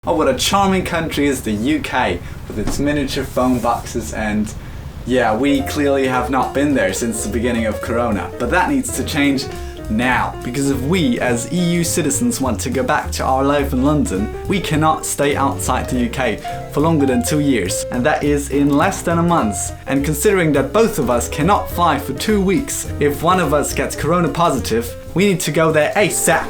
Oh, what a charming country is the UK, with its miniature phone boxes and... yeah, we clearly have not been there since the beginning of Corona, but that needs to change now, because if we as EU citizens want to go back to our life in London, we cannot stay outside the UK for longer than 2 years, and that is in less than a month. And considering that both of us cannot fly for 2 weeks, if one of us gets Corona positive, we need to go there ASAP.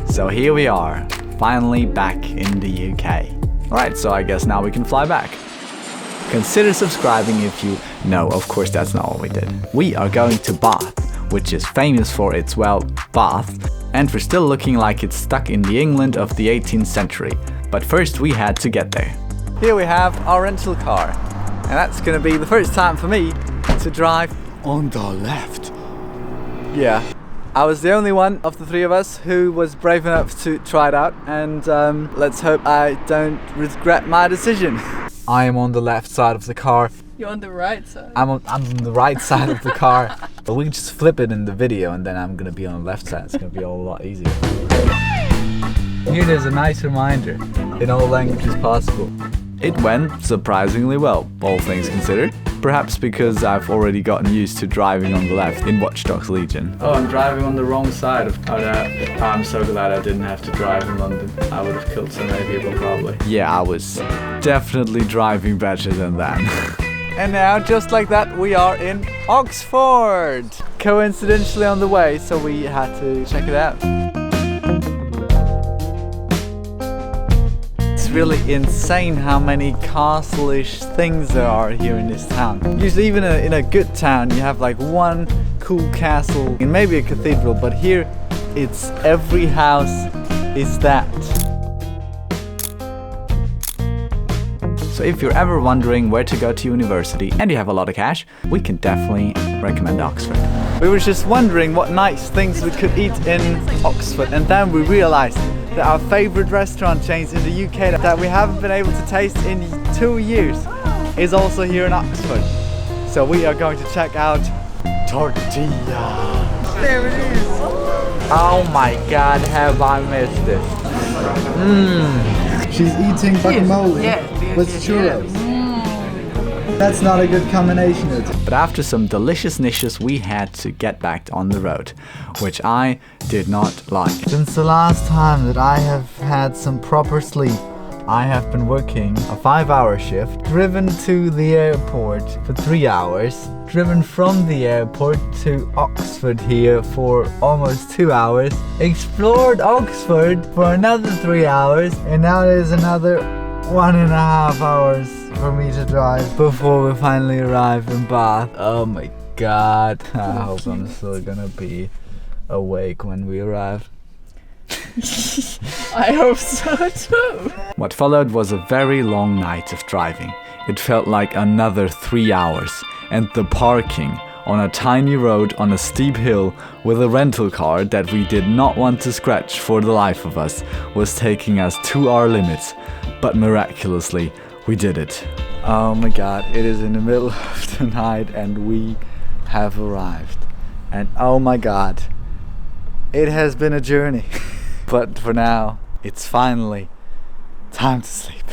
So here we are, finally back in the UK. Alright, so I guess now we can fly back. Consider subscribing if you... No, of course that's not what we did. We are going to Bath, which is famous for its, well, bath, and for still looking like it's stuck in the England of the 18th century. But first we had to get there. Here we have our rental car, and that's gonna be the first time for me to drive on the left. Yeah, I was the only one of the three of us who was brave enough to try it out, and let's hope I don't regret my decision. I am on the left side of the car. You're on the right side. I'm on the right side of the car, but we can just flip it in the video and then I'm gonna be on the left side. It's gonna be a lot easier. Here there's a nice reminder in all languages possible. It went surprisingly well, all things considered. Perhaps because I've already gotten used to driving on the left in Watch Dogs Legion. Oh, I'm driving on the wrong side of... Oh, no. I'm so glad I didn't have to drive in London. I would have killed so many people probably. Yeah, I was definitely driving better than that. And now, just like that, we are in Oxford! Coincidentally on the way, so we had to check it out. It's really insane how many castle-ish things there are here in this town. Usually even in a good town you have like one cool castle and maybe a cathedral, but here it's every house is that. So if you're ever wondering where to go to university and you have a lot of cash, we can definitely recommend Oxford. We were just wondering what nice things we could eat in Oxford, and then we realized that our favorite restaurant chains in the UK that we haven't been able to taste in 2 years is also here in Oxford. So we are going to check out Tortilla. There it is. Oh my god, have I missed this? She's eating guacamole with churros. That's not a good combination. But after some delicious dishes, we had to get back on the road, which I did not like. Since the last time that I have had some proper sleep, I have been working a 5-hour shift, driven to the airport for 3 hours, driven from the airport to Oxford here for almost 2 hours, explored Oxford for another 3 hours, and now there's another 1.5 hours for me to drive before we finally arrive in Bath. Oh my god, I hope I'm still gonna be awake when we arrive. I hope so too. What followed was a very long night of driving. It felt like another 3 hours, and the parking on a tiny road on a steep hill with a rental car that we did not want to scratch for the life of us was taking us to our limits, but miraculously we did it. Oh my god, it is in the middle of the night and we have arrived. And oh my god, it has been a journey. But for now, it's finally time to sleep.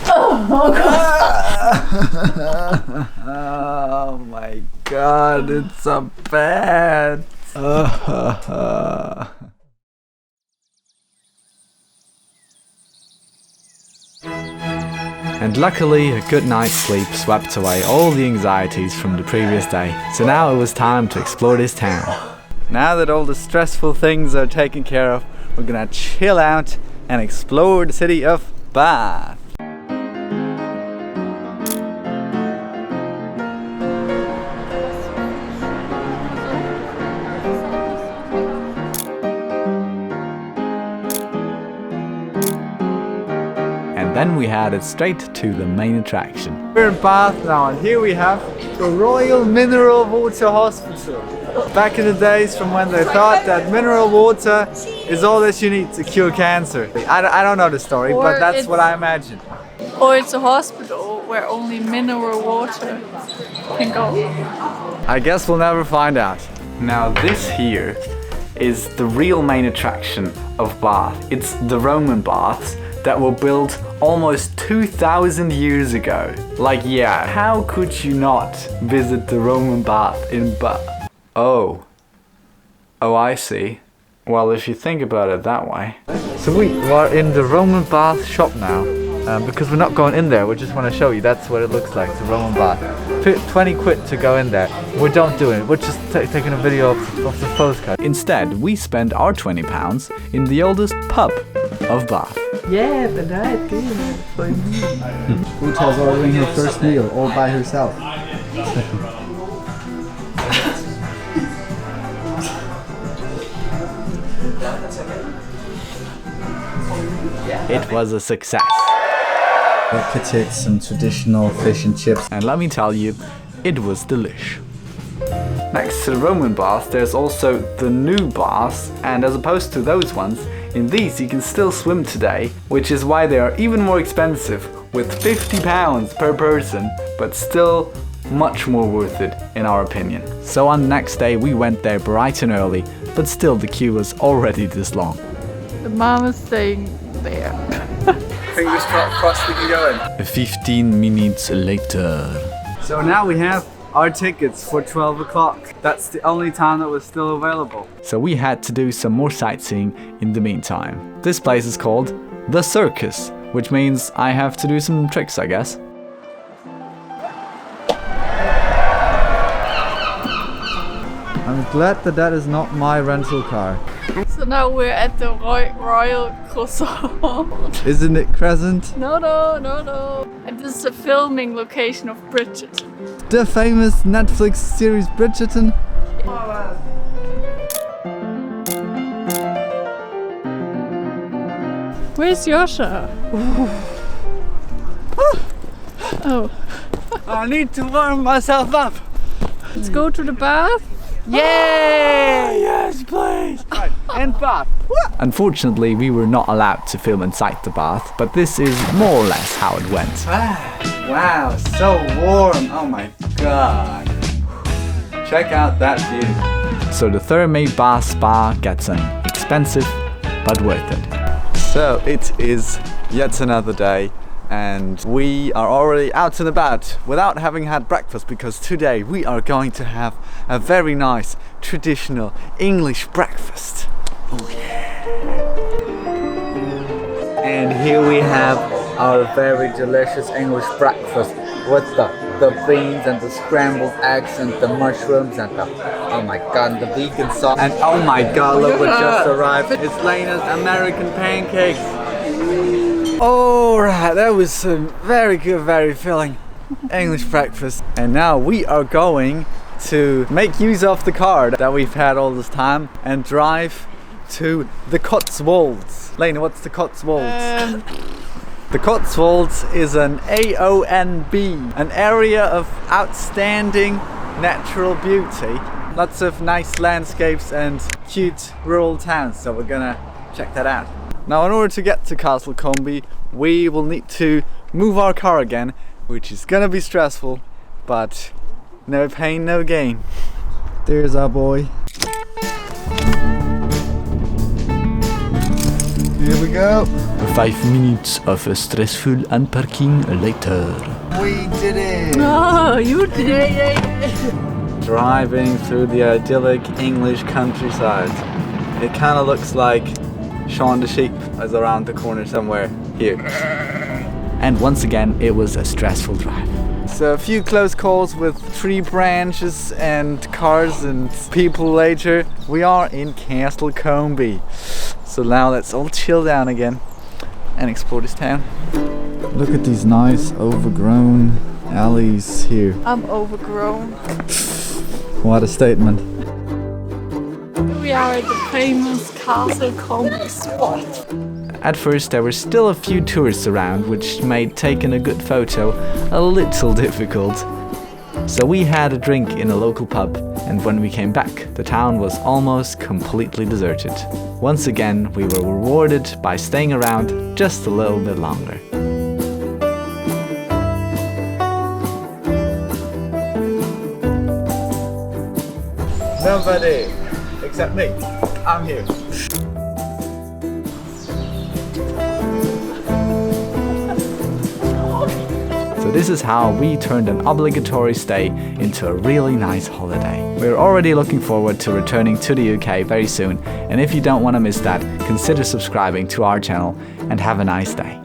Oh god. Oh my god, it's so bad. And luckily, a good night's sleep swept away all the anxieties from the previous day. So now it was time to explore this town. Now that all the stressful things are taken care of, we're gonna chill out and explore the city of Bath. And then we headed straight to the main attraction. We're in Bath now, and here we have the Royal Mineral Water Hospital. Back in the days from when they thought that mineral water is all that you need to cure cancer. I don't know the story, but that's what I imagine. Or it's a hospital where only mineral water can go? I guess we'll never find out. Now this here is the real main attraction of Bath. It's the Roman baths that were built almost 2,000 years ago. Like, yeah, how could you not visit the Roman bath in Bath? Oh, I see. Well, if you think about it that way. So we are in the Roman bath shop now. Because we're not going in there, we just want to show you that's what it looks like, the Roman bath. 20 quid to go in there. We don't do it, we're just taking a video of the postcard. Instead, we spend our £20 in the oldest pub of Bath. Yeah, but that's good for me. Uta's ordering her first meal all by herself. It was a success. We could take some traditional fish and chips. And let me tell you, it was delish. Next to the Roman bath, there's also the new baths, and as opposed to those ones, in these you can still swim today, which is why they are even more expensive, with £50 per person, but still much more worth it in our opinion. So on the next day we went there bright and early, but still the queue was already this long. The mom is staying there. Fingers crossed we can go in. 15 minutes later. So now we have our tickets for 12 o'clock. That's the only time that was still available. So we had to do some more sightseeing in the meantime. This place is called The Circus, which means I have to do some tricks, I guess. I'm glad that is not my rental car. So now we're at the Royal Croissant. Isn't it Crescent? No. And this is a filming location of Bridgerton. The famous Netflix series Bridgerton? Where's Yasha? Oh. I need to warm myself up. Let's go to the bath. Yay! Yes, please! Right, and bath. Unfortunately, we were not allowed to film inside the bath, but this is more or less how it went. Wow, so warm! Oh my god! Check out that view. So the Thermae Bath Spa gets an expensive, but worth it. So it is yet another day. And we are already out and about without having had breakfast, because today we are going to have a very nice traditional English breakfast. Oh yeah! And here we have our very delicious English breakfast with the beans and the scrambled eggs and the mushrooms and the, oh my god, the vegan sauce. And oh my god, look what just arrived. It's Lena's American pancakes. Alright, that was some very good, very filling English breakfast. And now we are going to make use of the car that we've had all this time and drive to the Cotswolds. Lena, what's the Cotswolds? The Cotswolds is an AONB, an area of outstanding natural beauty. Lots of nice landscapes and cute rural towns, so we're gonna check that out. Now, in order to get to Castle Combe, we will need to move our car again, which is gonna be stressful, but no pain, no gain. There's our boy. Here we go. 5 minutes of a stressful unparking later. We did it. Oh, you did it. Driving through the idyllic English countryside. It kind of looks like Shaun the Sheep is around the corner somewhere here. And once again, it was a stressful drive. So a few close calls with tree branches and cars and people later. We are in Castle Combe. So now let's all chill down again and explore this town. Look at these nice overgrown alleys here. I'm overgrown. What a statement. We are at the famous Castle Combe spot. At first there were still a few tourists around, which made taking a good photo a little difficult. So we had a drink in a local pub, and when we came back, the town was almost completely deserted. Once again, we were rewarded by staying around just a little bit longer. Nobody except me. I'm here. So this is how we turned an obligatory stay into a really nice holiday. We're already looking forward to returning to the UK very soon, and if you don't want to miss that, consider subscribing to our channel and have a nice day.